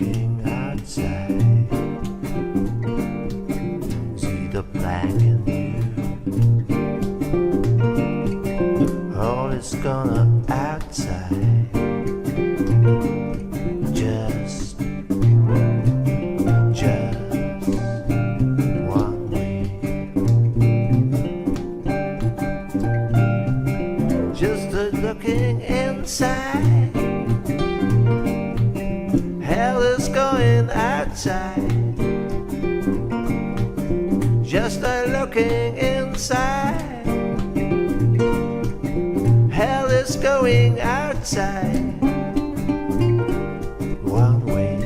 looking outside. See the blank in you. All is gonna outside. Just one way. Just looking inside. Hell is going outside. Just looking inside. Hell is going outside. One way.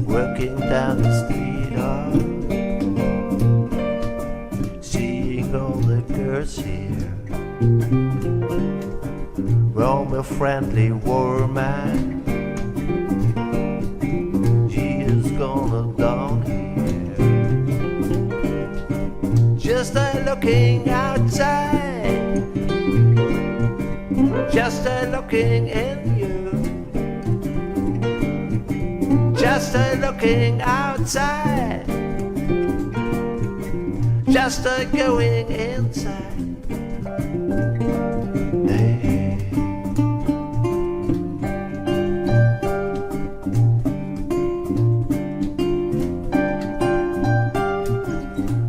Working down the street, seeing all the girls here. Romeo friendly woman, she is gonna down here. Just looking outside, just looking in you. Just looking outside, just going inside. Hey.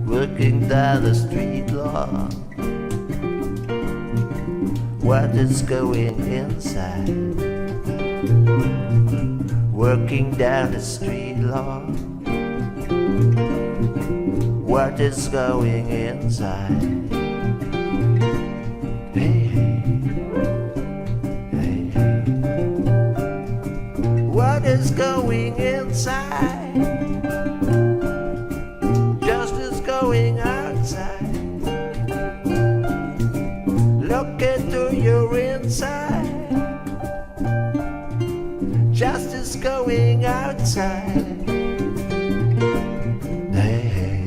Looking down the street long, what is going inside? Working down the street long, what is going inside? Hey, hey, hey, what is going inside? Just is going outside. Look into your inside. Just is going outside. Hey, hey,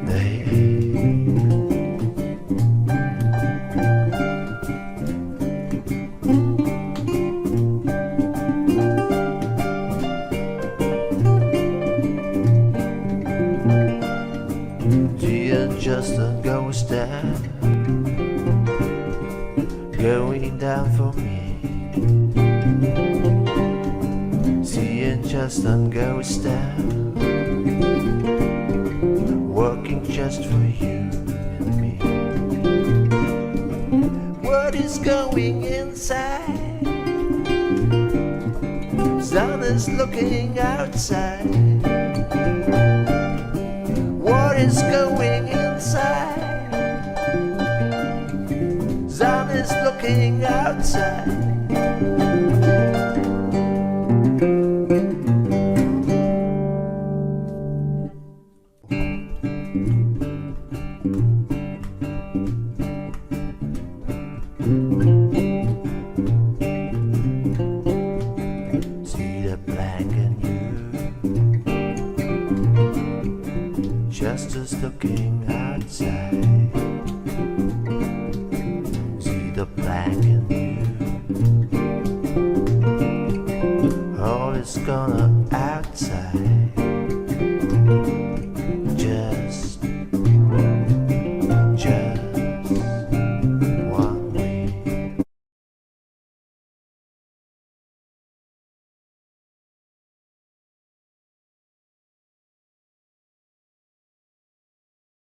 hey, hey. Dear, just a ghost down, going down for me. Seeing just a ghost down, working just for you and me. What is going inside? Sun is looking outside. What is going inside? Sun is looking outside. See the blank in you. Just as looking outside. See the blank in you. All is gonna outside.